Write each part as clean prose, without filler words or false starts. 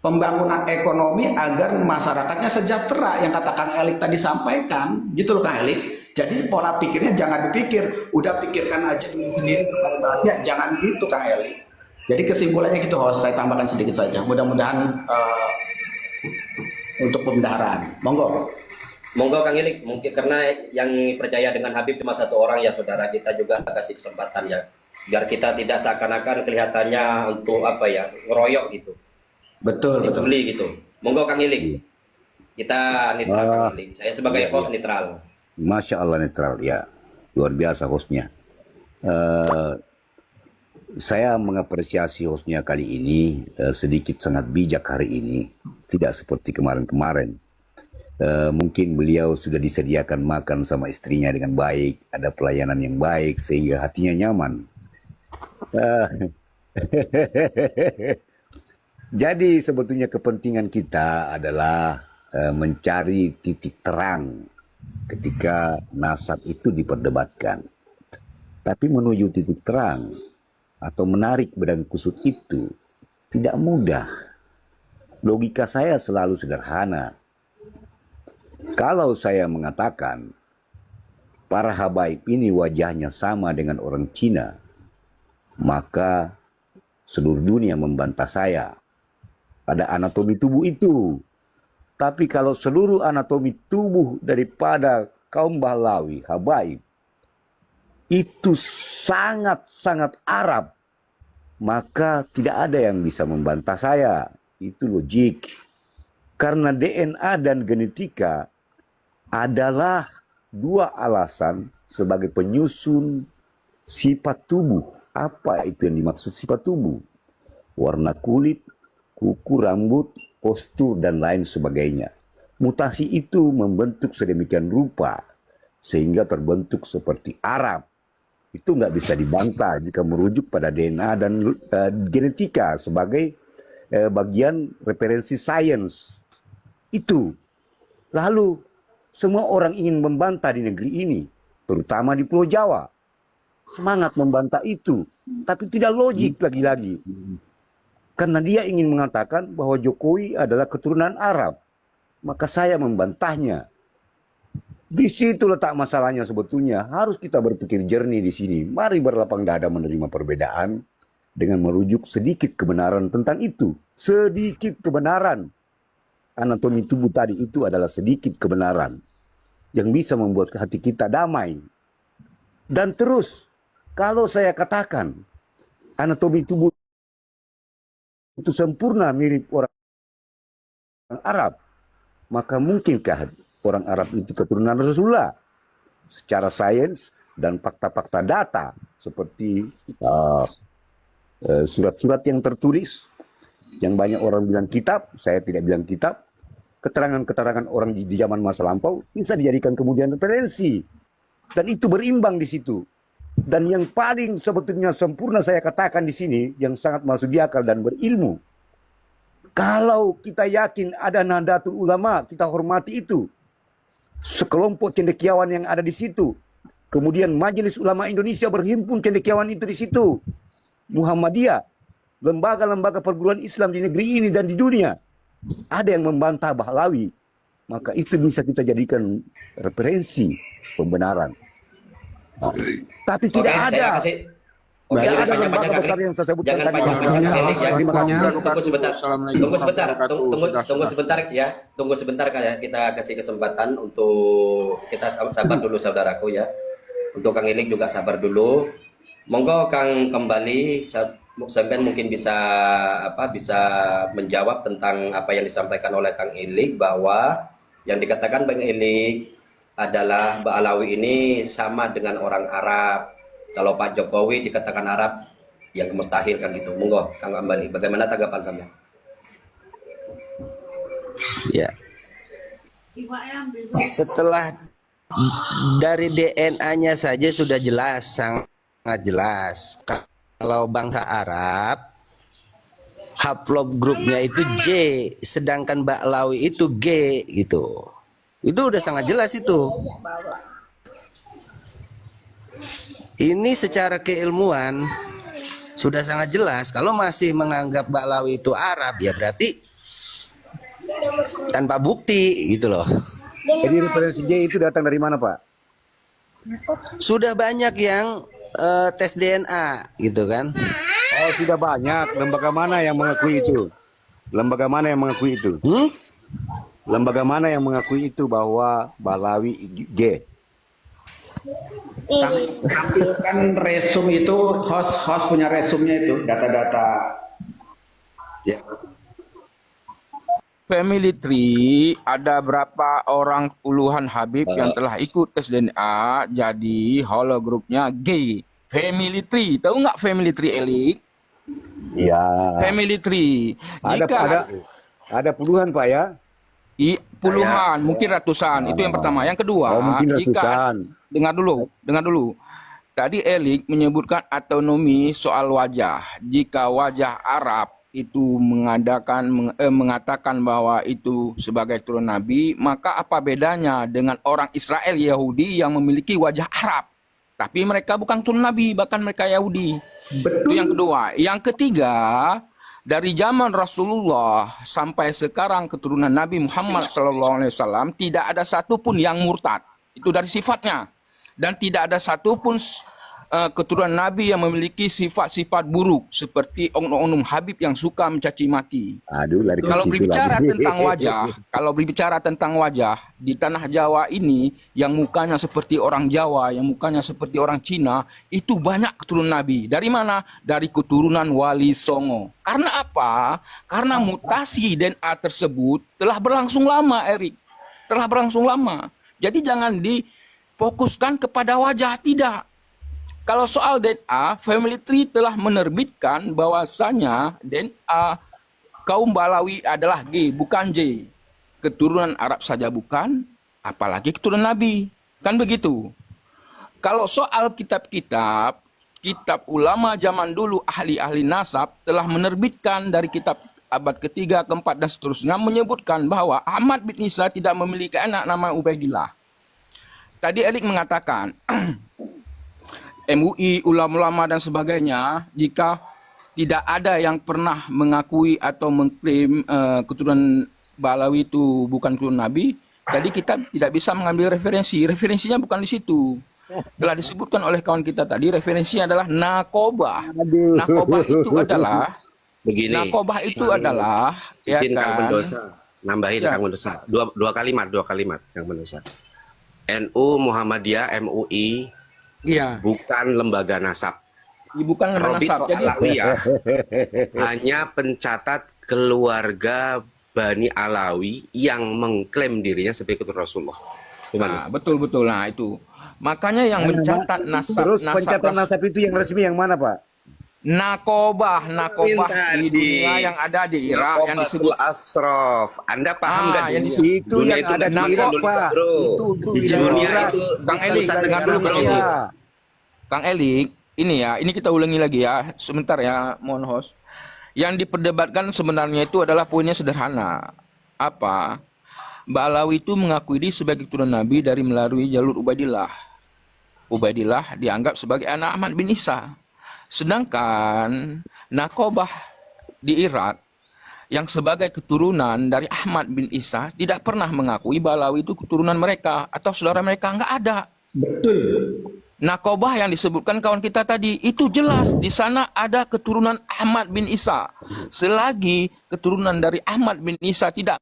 pembangunan ekonomi agar masyarakatnya sejahtera yang kata Kang Elik tadi sampaikan, gitu loh Kang Elik. Jadi pola pikirnya jangan dipikir, udah pikirkan aja diri sendiri supaya bahagia, jangan gitu Kang Elik. Jadi kesimpulannya gitu, host, saya tambahkan sedikit saja. Mudah-mudahan untuk pembenaran. Monggo. Monggo Kang Ilik, mungkin karena yang percaya dengan Habib cuma satu orang ya saudara, kita juga kasih kesempatan ya, biar kita tidak seakan-akan kelihatannya untuk apa ya, ngeroyok gitu, Betul, betul. dibully gitu. Monggo Kang Ilik, kita netral Kang Ilik, saya sebagai host netral. Masya Allah netral ya, luar biasa hostnya. Eh, saya mengapresiasi hostnya kali ini, sedikit sangat bijak hari ini, tidak seperti kemarin-kemarin. Mungkin beliau sudah disediakan makan sama istrinya dengan baik, ada pelayanan yang baik sehingga hatinya nyaman. Eh, Jadi sebetulnya kepentingan kita adalah mencari titik terang ketika nasab itu diperdebatkan. Tapi menuju titik terang atau menarik benang kusut itu tidak mudah. Logika saya selalu sederhana. Kalau saya mengatakan para habaib ini wajahnya sama dengan orang Cina, maka seluruh dunia membantah saya. Ada anatomi tubuh itu. Tapi kalau seluruh anatomi tubuh daripada kaum Bahlawi, habaib, itu sangat-sangat Arab, maka tidak ada yang bisa membantah saya. Itu logik. Karena DNA dan genetika adalah dua alasan sebagai penyusun sifat tubuh. Apa itu yang dimaksud sifat tubuh? Warna kulit, kuku, rambut, postur, dan lain sebagainya. Mutasi itu membentuk sedemikian rupa sehingga terbentuk seperti Arab. Itu nggak bisa dibantah jika merujuk pada DNA dan genetika sebagai bagian referensi sains. Itu. Lalu semua orang ingin membantah di negeri ini, terutama di Pulau Jawa. Semangat membantah itu, tapi tidak logik lagi-lagi. Karena dia ingin mengatakan bahwa Jokowi adalah keturunan Arab. Maka saya membantahnya. Di situ letak masalahnya sebetulnya. Harus kita berpikir jernih di sini. Mari berlapang dada menerima perbedaan dengan merujuk sedikit kebenaran tentang itu. Sedikit kebenaran. Anatomi tubuh tadi itu adalah sedikit kebenaran yang bisa membuat hati kita damai. Dan terus, kalau saya katakan anatomi tubuh itu sempurna mirip orang Arab, maka mungkinkah orang Arab itu keturunan Rasulullah? Secara sains dan fakta-fakta data seperti surat-surat yang tertulis, yang banyak orang bilang kitab, saya tidak bilang kitab, keterangan-keterangan orang di zaman masa lampau bisa dijadikan kemudian referensi. Dan itu berimbang di situ. Dan yang paling sebetulnya sempurna saya katakan di sini, yang sangat masuk di akal dan berilmu. Kalau kita yakin ada Nahdlatul Ulama, kita hormati itu. Sekelompok cendekiawan yang ada di situ. Kemudian Majelis Ulama Indonesia berhimpun cendekiawan itu di situ. Muhammadiyah, lembaga-lembaga perguruan Islam di negeri ini dan di dunia. Ada yang membantah Bahlawi, maka itu bisa kita jadikan referensi pembenaran. Tapi tidak ada. Oke, Tidak ada banyak lembaga Kang besar Ilik. yang saya sebutkan Jangan tadi. banyak-banyak Kang Ilik ya. Terima kasih. Tunggu sebentar. Tunggu sebentar. Tunggu Sudah. sebentar ya. Tunggu sebentar ya. Kita kasih kesempatan untuk kita sabar dulu saudaraku ya. Untuk Kang Ilik juga sabar dulu. Monggo Kang kembali sampai mungkin bisa bisa menjawab tentang apa yang disampaikan oleh Kang Ilik, bahwa yang dikatakan Bang Ilik adalah Mbak Alawi ini sama dengan orang Arab. Kalau Pak Jokowi dikatakan Arab, yang mustahil kan gitu. Monggo Kang kembali. Bagaimana tanggapan sampean? Ya, setelah dari DNA-nya saja sudah jelas, sangat jelas. Kalau bangsa Arab, haplogroup-nya itu J, sedangkan Baklawi itu G gitu. Itu udah sangat jelas itu. Ini secara keilmuan sudah sangat jelas. Kalau masih menganggap Baklawi itu Arab, ya berarti tanpa bukti gitu loh. Jadi referensi G itu datang dari mana, Pak? Sudah banyak yang tes DNA gitu kan. Oh, sudah banyak. Lembaga mana yang mengakui itu? Lembaga mana yang mengakui itu? Lembaga mana yang mengakui itu bahwa Balawi G? Tampilkan resume itu, host punya resumenya itu, data-data. Ya. Family Tree ada berapa orang puluhan Habib yang telah ikut tes DNA jadi hologroupnya G. Family Tree, tahu nggak Family Tree, Elik? Ya. Family Tree. Ada puluhan, Pak ya? Puluhan, mungkin ratusan. Itu yang pertama. Yang kedua, Oh, mungkin ratusan. dengar dulu. Tadi Elik menyebutkan autonomi soal wajah. Jika wajah Arab itu mengatakan bahwa itu sebagai turun Nabi, maka apa bedanya dengan orang Israel Yahudi yang memiliki wajah Arab? Tapi mereka bukan turun Nabi, bahkan mereka Yahudi. Itu yang kedua. Yang ketiga, dari zaman Rasulullah sampai sekarang keturunan Nabi Muhammad SAW tidak ada satupun yang murtad. Itu dari sifatnya. Dan tidak ada satupun keturunan Nabi yang memiliki sifat-sifat buruk seperti oknum-oknum Habib yang suka mencaci maki. Aduh, lari ke Kalau situ berbicara lagi. tentang wajah di tanah Jawa ini yang mukanya seperti orang Jawa, yang mukanya seperti orang Cina, itu banyak keturunan Nabi. Dari mana? Dari keturunan Wali Songo. Karena apa? Karena mutasi DNA tersebut telah berlangsung lama, Erik. Telah berlangsung lama. Jadi jangan difokuskan kepada wajah, tidak. Kalau soal DNA, Family Tree telah menerbitkan bahwasanya DNA kaum Balawi adalah G, bukan J. Keturunan Arab saja bukan, apalagi keturunan Nabi. Kan begitu. Kalau soal kitab-kitab, kitab ulama zaman dulu, ahli-ahli nasab, telah menerbitkan dari kitab abad ketiga, keempat, dan seterusnya, menyebutkan bahwa Ahmad bin Isa tidak memiliki anak nama Ubaidillah. Tadi Elik mengatakan, MUI, ulama-ulama dan sebagainya, jika tidak ada yang pernah mengakui atau mengklaim keturunan Balawi itu bukan keturunan Nabi, jadi kita tidak bisa mengambil referensi. Referensinya bukan di situ. Telah disebutkan oleh kawan kita tadi, referensinya adalah nakobah. Nakobah itu adalah Begini. nakobah itu adalah ya Izin Kang kan. Mendoza, nambahin Ya. Kang Mendoza. Dua kalimat Kang Mendoza. NU Muhammadiyah MUI Iya, bukan lembaga nasab. bukan lembaga nasab. Robito Jadi Alawiyah hanya pencatat keluarga Bani Alawi yang mengklaim dirinya sebagai keturunan Rasulullah. Gimana? nah, betul. Nah, itu. Makanya yang mencatat Terus pencatatan nasab itu yang resmi yang mana, Pak? nakobah Minta di dunia yang ada di Irak yang disebut Asrof. Anda paham nggak? yang dulu? disebut- Itu Dunia yang itu ada di bukan Irak, Indonesia, Pak. bro. Itu untuk Di wilayah dunia Irak. itu Kang Elik, pusat dengar negara dulu, Kang Indonesia. Elik. Kang Elik, ini ya, ini kita ulangi lagi ya, sebentar ya, mohon host. Yang diperdebatkan sebenarnya itu adalah poinnya sederhana. Apa? Balawi itu mengakui diri sebagai keturunan Nabi dari melalui jalur Ubaidillah. Ubaidillah dianggap sebagai anak Ahmad bin Isa. Sedangkan nakobah di Irak yang sebagai keturunan dari Ahmad bin Isa tidak pernah mengakui Balawi itu keturunan mereka atau saudara mereka, nggak ada. Betul. Nakobah yang disebutkan kawan kita tadi itu jelas di sana ada keturunan Ahmad bin Isa. Selagi keturunan dari Ahmad bin Isa tidak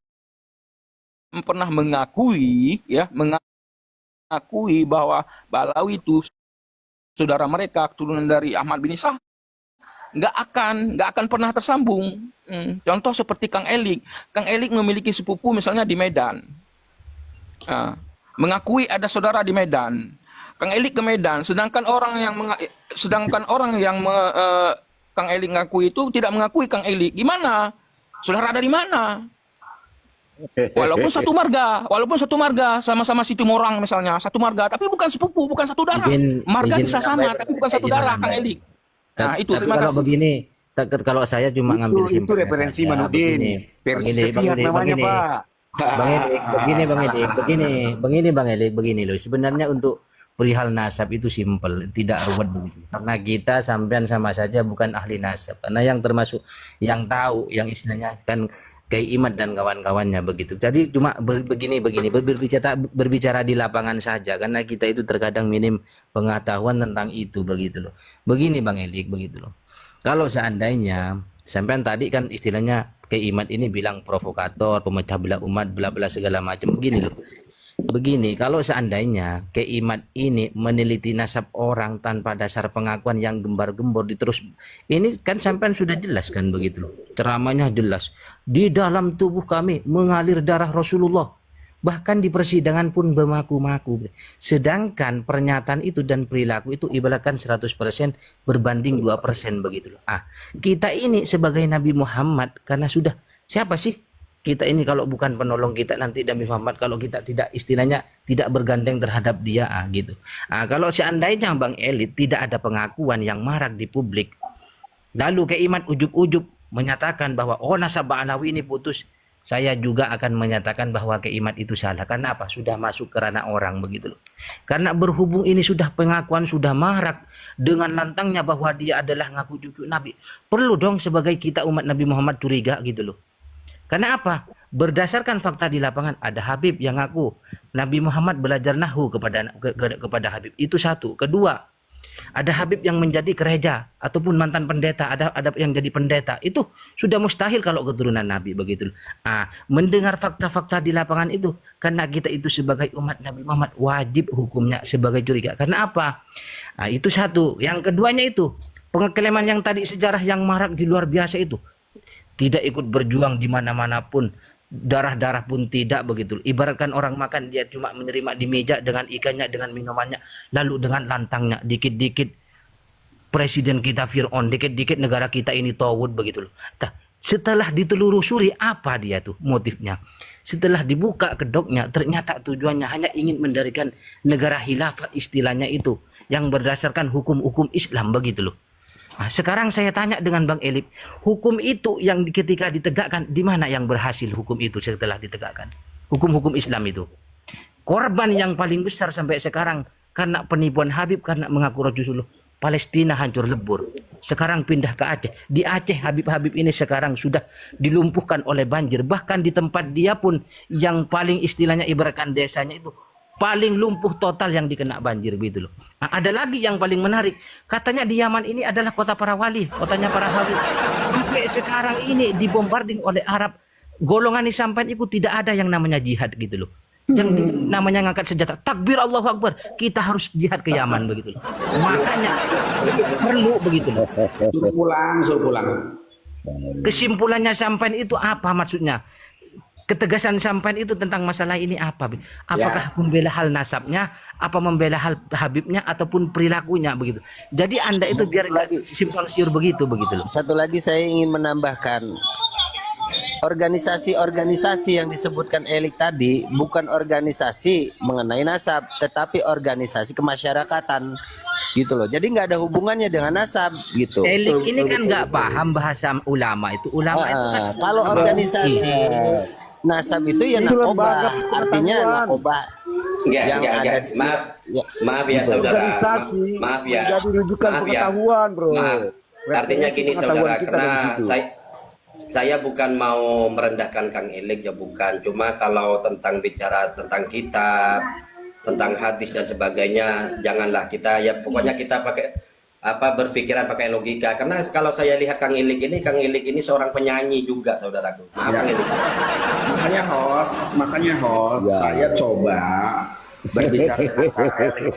pernah mengakui bahwa Balawi itu saudara mereka keturunan dari Ahmad bin Isa, nggak akan pernah tersambung. Contoh seperti Kang Elik memiliki sepupu misalnya di Medan. Mengakui ada saudara di Medan. Kang Elik ke Medan, sedangkan orang yang Kang Elik ngakui itu tidak mengakui Kang Elik. Gimana? Saudara dari mana? Walaupun satu marga, sama-sama Situ Morang misalnya, satu marga, tapi bukan sepupu, bukan satu darah. Marga bisa sama, tapi bukan satu darah, Kang Elik. Nah, itu Tapi terima kalau kasih. begini, kalau saya cuma ngambil Itu simpelnya referensi saja. Manudin. Bang Versi Elik, sepihak namanya, Pak. Bang Elik, begini Bang Elik, begini loh. Sebenarnya untuk perihal nasab itu simpel, tidak ruwet begitu. Karena kita sampean sama saja bukan ahli nasab. Karena yang termasuk yang tahu, yang istilahnya kan Kiai Imad dan kawan-kawannya begitu. Jadi cuma begini berbicara di lapangan saja karena kita itu terkadang minim pengetahuan tentang itu begitu loh. Begini Bang Elik begitu loh. Kalau seandainya sampean tadi kan istilahnya Kiai Imad ini bilang provokator, pemecah belah umat, bla bla segala macam begini loh. Begini, kalau seandainya Kiai Imad ini meneliti nasab orang tanpa dasar pengakuan yang gembar-gembor diterus, ini kan sampean sudah jelas kan begitu loh. Ceramahnya jelas. Di dalam tubuh kami mengalir darah Rasulullah. Bahkan di persidangan pun bermaku-maku. Sedangkan pernyataan itu dan perilaku itu ibaratkan 100% berbanding 2% begitu loh. Kita ini sebagai Nabi Muhammad karena sudah siapa sih? Kita ini kalau bukan penolong kita nanti Nabi Muhammad kalau kita tidak istilahnya tidak bergandeng terhadap dia gitu. Kalau seandainya Bang Elit tidak ada pengakuan yang marak di publik, lalu Kiai Imad ujub-ujub menyatakan bahwa nasab Ba'alawi ini putus, saya juga akan menyatakan bahwa Kiai Imad itu salah. Karena apa? Sudah masuk ke ranah orang begitu loh. Karena berhubung ini sudah pengakuan sudah marak dengan lantangnya bahwa dia adalah ngaku cucu Nabi, perlu dong sebagai kita umat Nabi Muhammad curiga gitu loh. Karena apa? Berdasarkan fakta di lapangan ada Habib yang ngaku Nabi Muhammad belajar nahwu kepada Habib. Itu satu. Kedua, ada Habib yang menjadi gereja ataupun mantan pendeta, ada yang jadi pendeta. Itu sudah mustahil kalau keturunan Nabi begitu. Mendengar fakta-fakta di lapangan itu karena kita itu sebagai umat Nabi Muhammad wajib hukumnya sebagai curiga. Karena apa? Itu satu. Yang keduanya itu pengklaman yang tadi sejarah yang marak di luar biasa itu. Tidak ikut berjuang di mana-mana pun, darah-darah pun tidak begitu. Ibaratkan orang makan dia cuma menerima di meja dengan ikannya, dengan minumannya, lalu dengan lantangnya. Dikit-dikit presiden kita Fir'aun, dikit-dikit negara kita ini tawud begitu loh. Setelah ditelusuri apa dia tuh motifnya, setelah dibuka kedoknya ternyata tujuannya hanya ingin mendirikan negara khilafat istilahnya itu yang berdasarkan hukum-hukum Islam begitu loh. Sekarang saya tanya dengan Bang Elip, hukum itu yang ketika ditegakkan, di mana yang berhasil hukum itu setelah ditegakkan? Hukum-hukum Islam itu. Korban yang paling besar sampai sekarang karena penipuan Habib, karena mengaku Rasulullah, Palestina hancur lebur. Sekarang pindah ke Aceh. Di Aceh Habib-Habib ini sekarang sudah dilumpuhkan oleh banjir. Bahkan di tempat dia pun yang paling istilahnya ibaratkan desanya itu paling lumpuh total yang dikena banjir gitu loh. Ada lagi yang paling menarik. Katanya di Yaman ini adalah kota para wali, kotanya para habib. Sampai sekarang ini dibombarding oleh Arab. Golongan disampaikan itu tidak ada yang namanya jihad gitu loh. Yang namanya ngangkat senjata. Takbir Allahu Akbar. Kita harus jihad ke Yaman begitu loh. Makanya perlu begitu loh. Suruh pulang. Kesimpulannya sampean itu apa maksudnya? Ketegasan sampean itu tentang masalah ini apa? Apakah membela hal nasabnya, apa membela hal Habibnya, ataupun perilakunya begitu. Jadi Anda itu biar simpang siur begitu loh. Satu lagi saya ingin menambahkan, organisasi-organisasi yang disebutkan Elik tadi bukan organisasi mengenai nasab, tetapi organisasi kemasyarakatan gitu loh. Jadi nggak ada hubungannya dengan nasab gitu. Elik ini kan nggak paham bahasa ulama itu. Ulama itu kan kalau organisasi nasab itu ya narkoba, artinya narkoba. Maaf ya saudara. Maaf ya. Jadi rujukan pengetahuan, bro. Maaf. Artinya gini saudara, karena saya bukan mau merendahkan Kang Elik ya, bukan. Cuma kalau tentang bicara tentang kitab, tentang hadis dan sebagainya, janganlah kita ya pokoknya kita pakai berpikiran pakai logika. Karena kalau saya lihat Kang Elik ini seorang penyanyi juga saudaraku. Maaf Kang Elik. Makanya host ya. Saya coba berbicara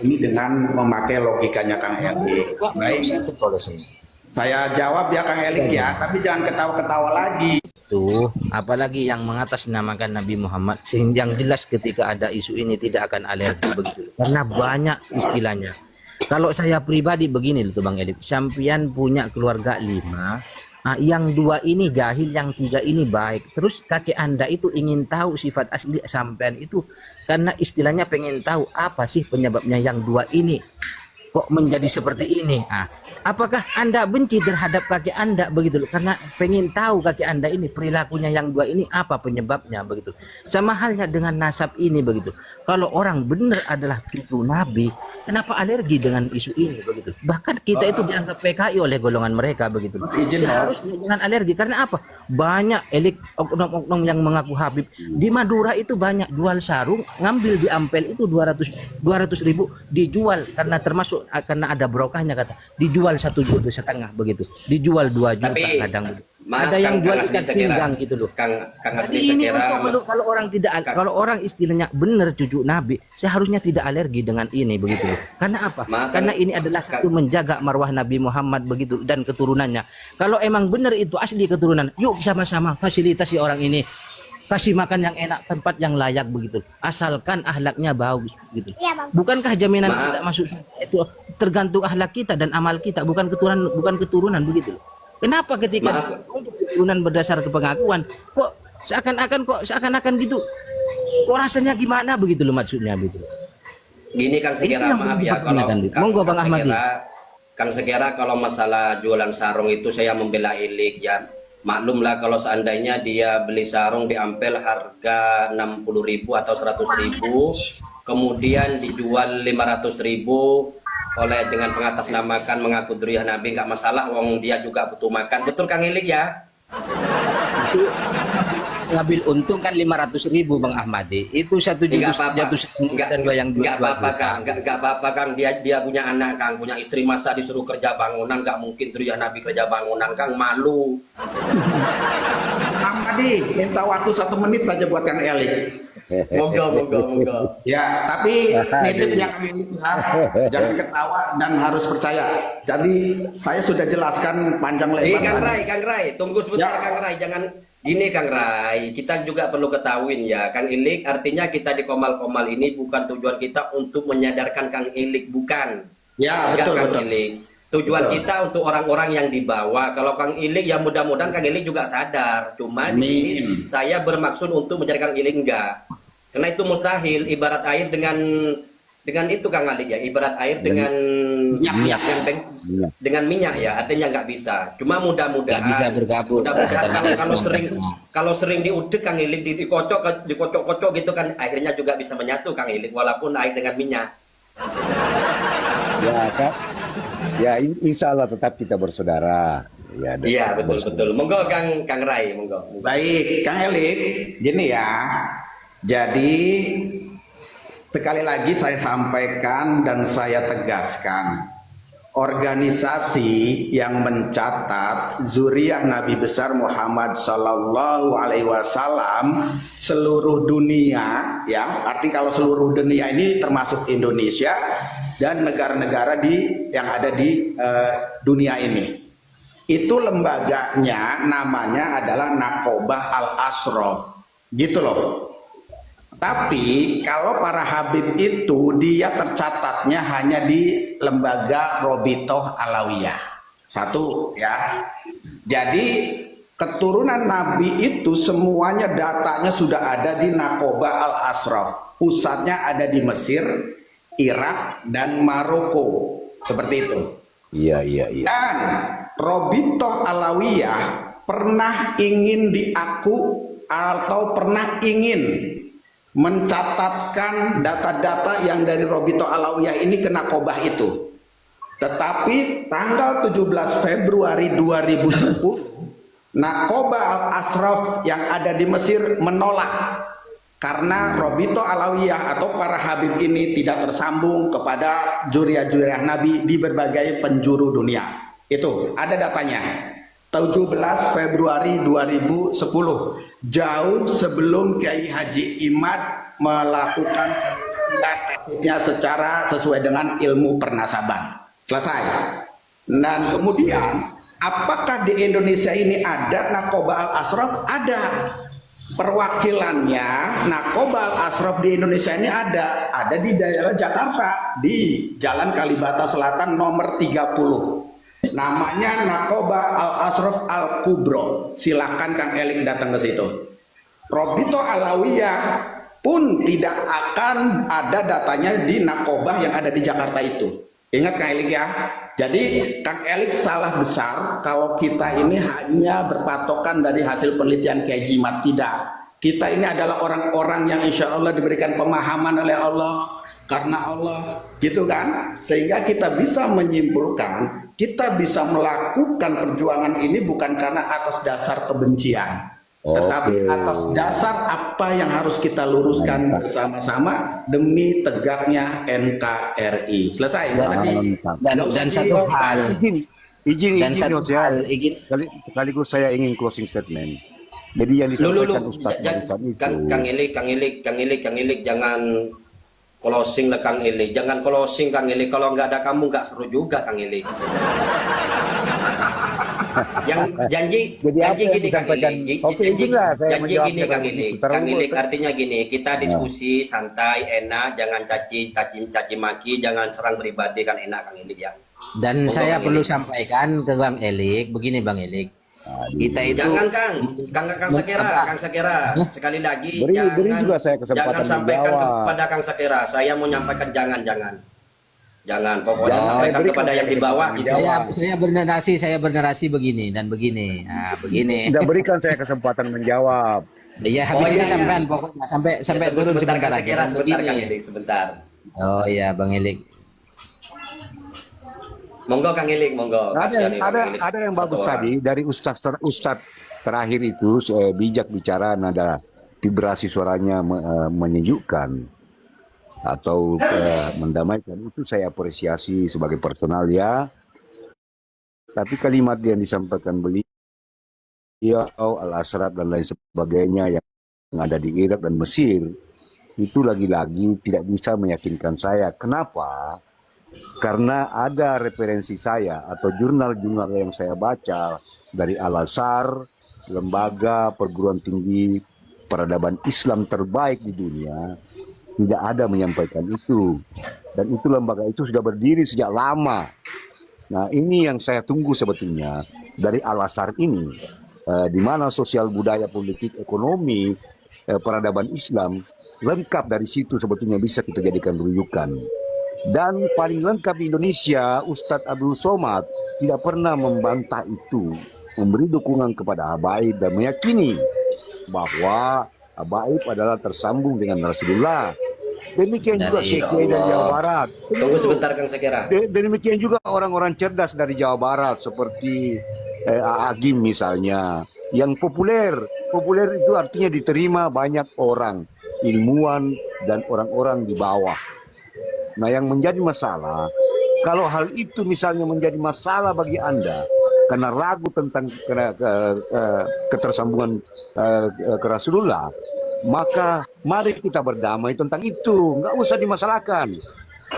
ini dengan memakai logikanya Kang Elik. Baik. Saya jawab ya Kang Elik ya, tapi jangan ketawa-ketawa lagi. Itu apalagi yang mengatasnamakan Nabi Muhammad, sehingga yang jelas ketika ada isu ini tidak akan alergi begitu. Karena banyak istilahnya. Kalau saya pribadi begini loh tuh Bang Elik, sampian punya keluarga 5, yang 2 ini jahil, yang 3 ini baik. Terus kakek Anda itu ingin tahu sifat asli sampean itu karena istilahnya pengen tahu apa sih penyebabnya yang 2 ini kok menjadi seperti ini? Ah, apakah Anda benci terhadap kakek Anda begitu loh? Karena pengen tahu kakek Anda ini perilakunya yang dua ini apa penyebabnya begitu. Sama halnya dengan nasab ini begitu. Kalau orang benar adalah cucu Nabi, kenapa alergi dengan isu ini begitu? Bahkan kita itu dianggap PKI oleh golongan mereka begitu. Seharusnya jangan alergi karena apa? Banyak elit oknum-oknum yang mengaku Habib di Madura itu banyak jual sarung, ngambil di Ampel itu 200 ribu dijual karena termasuk karena ada brokahnya kata dijual 1,5 juta begitu, dijual 2 juta Tapi kadang. maaf, Ada yang Kang jual Asli ikan sekira. pinggang gitu loh. Kang Jadi Asli ini sekira, kalau orang tidak kalau orang istilahnya benar cucu Nabi seharusnya tidak alergi dengan ini begitu loh. Karena apa? Maaf, Karena Kang- ini adalah satu menjaga marwah Nabi Muhammad begitu dan keturunannya. Kalau emang benar itu asli keturunan, yuk sama-sama fasilitasi orang ini. Kasih makan yang enak, tempat yang layak begitu. Asalkan ahlaknya bagus gitu. Bukankah jaminan Maaf. kita masuk itu tergantung ahlak kita dan amal kita, bukan keturunan begitu loh. Kenapa ketika Maaf. untuk keturunan berdasar ke pengakuan kok seakan-akan gitu? Kok rasanya gimana begitu loh maksudnya begitu. Gini Kang Sekira, yang maaf perlu ya kalau dipertanyakan, Dit. Monggo, Bang Ahmadi. Kang Sekira kalau masalah jualan sarung itu saya membela Ilik ya. Maklumlah kalau seandainya dia beli sarung di Ampel harga 60.000 atau 100.000, kemudian dijual 500.000 oleh dengan pengatasnamakan mengaku Dzurriyyah Nabi, nggak masalah, wong dia juga butuh makan. Betul Kang Ilik ya? Itu ngambil untung kan 500.000 Bang Ahmadi. Itu 1,5 juta dan dua yang nggak apa-apa Kang, nggak apa-apa Kang. Dia punya anak Kang, punya istri, masa disuruh kerja bangunan, nggak mungkin Dzurriyyah Nabi kerja bangunan Kang, malu. Ahmadi, minta waktu 1 menit saja buat Kang Elik. Moga. Ya, tapi nitip yang ini jangan ketawa dan harus percaya. Jadi saya sudah jelaskan panjang lebar. Kang Rai, tunggu sebentar Ya. Kang Rai, jangan gini Kang Rai. Kita juga perlu ketahuin ya, Kang Ilik. Artinya kita di Komal-Komal ini bukan tujuan kita untuk menyadarkan Kang Ilik, bukan. Ya, Enggak, betul Kang betul. Ilik. Tujuan Betul. kita untuk orang-orang yang dibawa. Kalau Kang Ilik ya mudah-mudahan Kang Ilik juga sadar. Cuma di sini Amin. saya bermaksud untuk mencari Kang Ilik enggak. Karena itu mustahil. Ibarat air dengan itu Kang Ilik ya. Ibarat air dengan Minyak. dengan minyak ya. Artinya nggak bisa. Cuma mudah-mudahan. Nggak bisa bergabung. Mudah-mudahan kalau sering diudek Kang Ilik dikocok-kocok gitu kan akhirnya juga bisa menyatu Kang Ilik walaupun air dengan minyak. Ya kan? Ya insya Allah tetap kita bersaudara. Ya, dan Iya bersaudara. betul. Monggo Kang Rai, monggo. Baik, Kang Elik, gini ya. Jadi sekali lagi saya sampaikan dan saya tegaskan, organisasi yang mencatat Dzurriyyah Nabi besar Muhammad Sallallahu Alaihi Wasallam seluruh dunia, ya, arti kalau seluruh dunia ini termasuk Indonesia dan negara-negara yang ada di dunia ini. Itu lembaganya namanya adalah Naqobah Al-Ashraf, gitu loh. Tapi kalau para Habib itu dia tercatatnya hanya di lembaga Robitoh Alawiyah. Satu ya. Jadi keturunan Nabi itu semuanya datanya sudah ada di Naqobah Al-Ashraf. Pusatnya ada di Mesir, Irak, dan Maroko. Seperti itu. Iya. Dan Robitoh Alawiyah pernah ingin diaku atau pernah ingin mencatatkan data-data yang dari Robitoh Alawiyah ini ke Naqobah itu. Tetapi tanggal 17 Februari 2010 Naqobah Al-Ashraf yang ada di Mesir menolak karena Robitoh Alawiyah atau para Habib ini tidak tersambung kepada Dzurriyyah Nabi di berbagai penjuru dunia. Itu ada datanya. 17 Februari 2010, jauh sebelum Kiai Haji Imad melakukan penelitiannya secara sesuai dengan ilmu pernasaban. Selesai. Dan kemudian, apakah di Indonesia ini ada Naqobah Al-Ashraf? Ada. Perwakilannya Naqobah Al-Ashraf di Indonesia ini ada di daerah Jakarta, di Jalan Kalibata Selatan nomor 30. Namanya Naqobah Al-Ashraf Al-Kubro. Silakan Kang Elik datang ke situ. Robitoh Alawiyah pun tidak akan ada datanya di Naqobah yang ada di Jakarta itu. Ingat Kang Elik ya. Jadi Kang Elik salah besar kalau kita ini hanya berpatokan dari hasil penelitian Kiai Jimat. Tidak. Kita ini adalah orang-orang yang insya Allah diberikan pemahaman oleh Allah karena Allah, gitu kan? Sehingga kita bisa menyimpulkan, kita bisa melakukan perjuangan ini bukan karena atas dasar kebencian, tetapi atas dasar apa yang harus kita luruskan bersama-sama demi tegaknya NKRI. Selesai. Dan satu hal, Izin dan satu ya. hal, Sekaligus saya ingin closing statement. Jadi yang disampaikan Ustaz barusan itu. Kang Elik, jangan closing lah Kang Elik, jangan closing Kang Elik. Kalau nggak ada kamu nggak seru juga Kang Elik. Yang janji gini Kang Elik, janji gini Kang Elik. Kang Elik artinya gini, kita diskusi santai, enak, jangan caci maki, jangan serang pribadi, kan enak Kang Elik ya. dan saya perlu sampaikan ke Bang Elik, begini Bang Elik. Kita itu Jangan Kang Sakera, sekali lagi Beri juga saya kesempatan jangan sampaikan menjawab. kepada Kang Sakera. Saya mau nyampaikan jangan pokoknya Jangan. sampaikan Berikan kepada yang di bawah gitu. saya bernarasi begini dan begini. Nah, begini. Tidak berikan saya kesempatan menjawab. Ya habis ini sampean pokoknya sampai Tunggu turun sebentar sebentar Kang aja. Sakera, Dan sebentar Kang begini. Elik, sebentar. Oh iya Bang Elik. Monggo Kang Elik, monggo. Kasihan ini Kang Elik, Ada yang satu bagus orang. tadi dari Ustaz terakhir itu bijak bicara, nada vibrasi suaranya menyejukkan atau mendamaikan, itu saya apresiasi sebagai personal ya. Tapi kalimat yang disampaikan beliau Al-Ashraf dan lain sebagainya yang ada di Irak dan Mesir itu lagi-lagi tidak bisa meyakinkan saya. Kenapa? Karena ada referensi saya atau jurnal-jurnal yang saya baca dari Al-Azhar, lembaga perguruan tinggi peradaban Islam terbaik di dunia, tidak ada menyampaikan itu. Dan itu lembaga itu sudah berdiri sejak lama. Nah ini yang saya tunggu sebetulnya dari Al-Azhar ini, di mana sosial budaya politik ekonomi peradaban Islam lengkap dari situ sebetulnya bisa kita jadikan rujukan. Dan paling lengkap di Indonesia, Ustadz Abdul Somad tidak pernah membantah itu, memberi dukungan kepada Habaib dan meyakini bahwa Habaib adalah tersambung dengan Rasulullah. Demikian juga Ya Kiai dari Jawa Allah. Barat. Tunggu sebentar Kang Sakera. Demikian juga orang-orang cerdas dari Jawa Barat seperti Agim misalnya, yang populer. Populer itu artinya diterima banyak orang, ilmuwan dan orang-orang di bawah. Nah yang menjadi masalah, kalau hal itu misalnya menjadi masalah bagi Anda, karena ragu tentang ketersambungan ke Rasulullah, maka mari kita berdamai tentang itu, nggak usah dimasalahkan.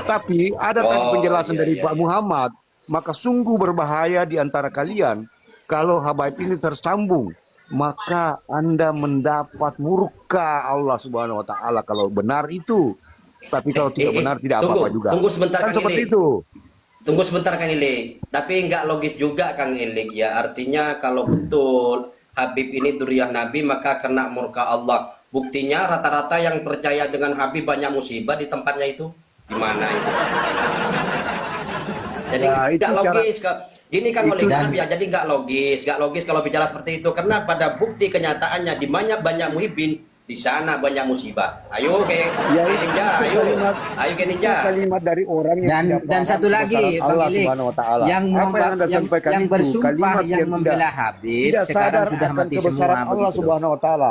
Tapi ada tadi penjelasan dari Pak Muhammad, maka sungguh berbahaya di antara kalian kalau Habaib ini tersambung, maka Anda mendapat murka Allah Subhanahu wa taala kalau benar itu. Tapi kalau tidak benar tidak apa-apa juga. Tunggu sebentar Kan Kang seperti Elik. itu. Tunggu sebentar Kang Elik. Tapi nggak logis juga Kang Elik ya. Artinya kalau betul Habib ini duriyah Nabi maka kena murka Allah. Buktinya rata-rata yang percaya dengan Habib banyak musibah di tempatnya itu. Gimana itu? Jadi Nah, itu nggak cara- logis. Gini Kang itu- Elik, ya jadi nggak logis kalau bicara seperti itu. Karena pada bukti kenyataannya di mana banyak muhibin, di sana banyak musibah. Ayo ke Ninja, ayo ke Ninja. Kalimat dari orang yang Dan tidak satu paham lagi kebesaran Bang Allah Elik, Subhanahu wa taala. yang Apa yang Anda sampaikan yang itu bersumpah kalimat yang membela Habib tidak sekarang sadar sudah akan mati kebesaran semua Allah begitu loh. Subhanahu wa taala.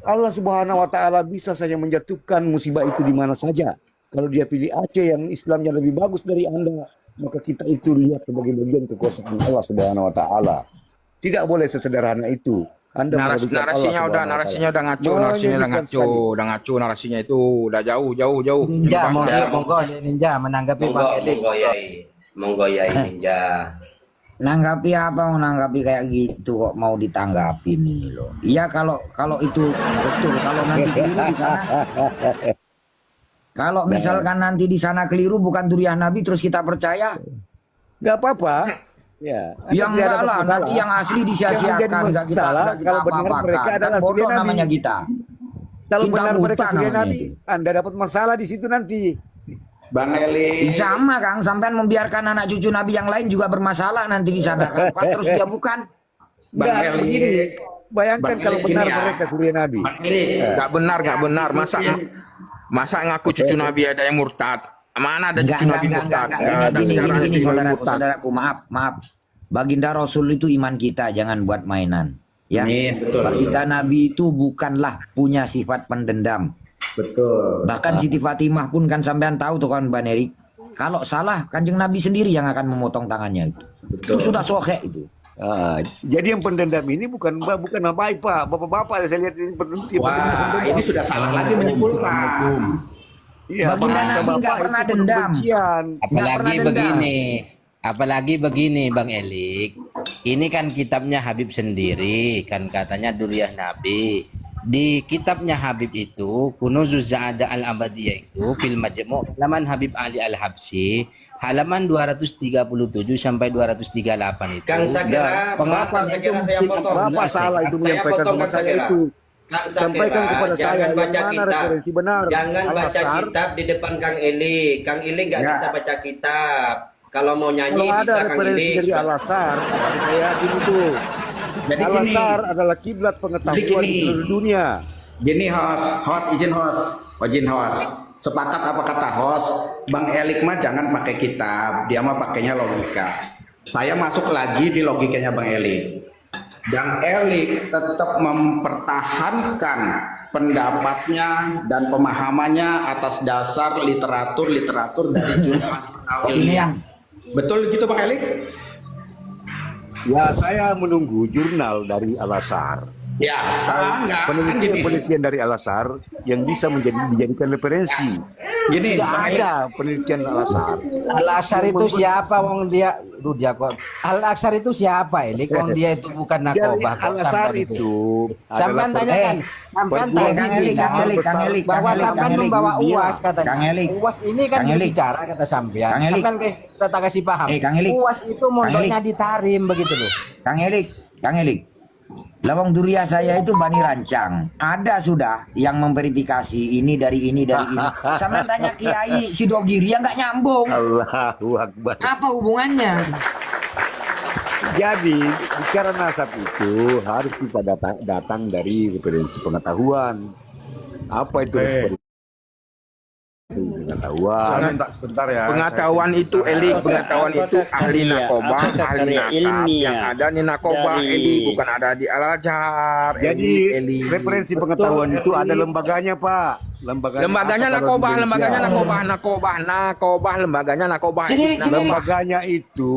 Allah Subhanahu wa taala bisa saja menjatuhkan musibah itu di mana saja. Kalau dia pilih Aceh yang Islamnya lebih bagus dari Anda, maka kita itu lihat sebagai bagian kekuasaan Allah Subhanahu wa taala. Tidak boleh sesederhana itu. Anda merugikan Allah narasinya udah Subhanahu wa taala. narasinya udah Menyedihkan sekali. ngaco narasinya itu udah jauh. Ninja, Sudah. monggo Ninja menanggapi Bang Elik. Monggo Yai Ninja. Nanggapi apa? Mau nanggapi kayak gitu kok mau ditanggapi nih loh. Iya kalau itu betul, kalau nanti keliru di sana. Kalau misalkan nanti di sana keliru bukan durian Nabi terus kita percaya, Gak apa-apa. Ya, yang tidak enggak ada lah, masalah. nanti yang asli Yang disiasiakan, menjadi enggak kita masalah, kalau benar apa-apakan. mereka Kan adalah bodoh suriah namanya Nabi. kita. Kalau Cinta benar mereka buta suriah namanya Nabi, itu. Anda dapat masalah di situ nanti. Bang Eli. Sama Kang, sampean membiarkan anak cucu Nabi yang lain juga bermasalah nanti di sana. Kan terus dia bukan. Bang Enggak, Eli. begini. Bayangkan Bang kalau Eli, benar gini ya. mereka suri Nabi. Bang Eli. Nggak benar. Masa ngaku cucu Nabi ada yang murtad? Mana ada cucu Nabi murtad? Nggak ada Gini, sekarang gini, cucu Nabi saudaraku, murtad. saudaraku, maaf. Baginda Rasul itu iman kita, jangan buat mainan. Ya, Amin, betul. Baginda Nabi itu bukanlah punya sifat pendendam. Betul. Bahkan Siti Fatimah pun kan sampean tahu tuh kan Bang Erik. Kalau salah, Kanjeng Nabi sendiri yang akan memotong tangannya itu. Itu sudah sohek itu. Jadi yang pendendam ini bukan baik Pak. Bapak-bapak saya lihat ini berhenti. Wah, ini sudah salah lagi menyimpulkan. Iya, Baginda Pak. Nabi Bapak nggak itu pernah penuh dendam. kebencian. Apalagi begini Bang Elik, ini kan kitabnya Habib sendiri, kan katanya Duriyah Nabi. Di kitabnya Habib itu, Kunuzuz Za'ada Al-Abadiyah itu, Fil Majmu' halaman Habib Ali Al-Habsyi, halaman 237 sampai 238 itu. Kang Sakira, Pengakuan Kang Sakira, saya potong. Bapak salah itu Saya menyampaikan potong, sama Kang saya Sakira. itu. Kang Sampaikan Sakira, kepada saya jangan yang baca mana kitab. referensi benar. Jangan baca Al-Azhar. kitab di depan Kang Eli. Kang Eli nggak Ya. bisa baca kitab. Kalau mau nyanyi Kalau ada bisa Kang referensi Eli. dari Al-Azhar, saya yakin itu. Jadi gini. Al-Azhar adalah kiblat pengetahuan Jadi gini. di seluruh dunia. Gini izin host. Sepakat apa kata host? Bang Elik mah jangan pakai kitab, dia mah pakainya logika. Saya masuk lagi di logikanya Bang Elik. Bang Elik tetap mempertahankan pendapatnya dan pemahamannya atas dasar literatur dari jurnal. Ini yang Betul gitu Bang Elik? Ya, saya menunggu jurnal dari Al-Azhar. Ya, enggak. Kan gini. Penelitian dari Al-Azhar yang bisa dijadikan referensi. Gini, Tidak Bang Elik. ada penelitian Al-Azhar. Al-Azhar itu siapa wong dia? Dia kok. Al-Azhar itu siapa Elik? Wong dia itu bukan Jadi narkoba kok. Al-Azhar sampean itu Sampean adalah tanyakan. Sampean perguruan tadi Kang Elik, bilang Kang Elik, bahwa Kang Elik, sampean Kang Elik. membawa Dia. UAS katanya. Kang Elik. UAS ini kan Kang Elik. berbicara kata sampean. Kang Elik. Sampean kita kasih paham. Kang Elik. UAS itu mondoknya Elik. di Tarim begitu loh. Kang Elik. Lawang Duriah saya itu Bani Rancang. Ada sudah yang memverifikasi ini dari ini. Sama tanya Kiai Sidogiri yang nggak nyambung. Allahu Akbar. Apa hubungannya? Jadi bicara nasab itu harus kita datang dari referensi pengetahuan. Apa itu referensi pengetahuan? Sebentar ya. Pengetahuan itu Elik, pengetahuan itu ahli narkoba, ahli nasab. Yang ada di narkoba Elik, bukan ada di Al-Azhar. Jadi Elik. referensi pengetahuan itu ada lembaganya Pak. Lembaganya apa kalau narkoba, di Indonesia? lembaganya narkoba. Lembaganya itu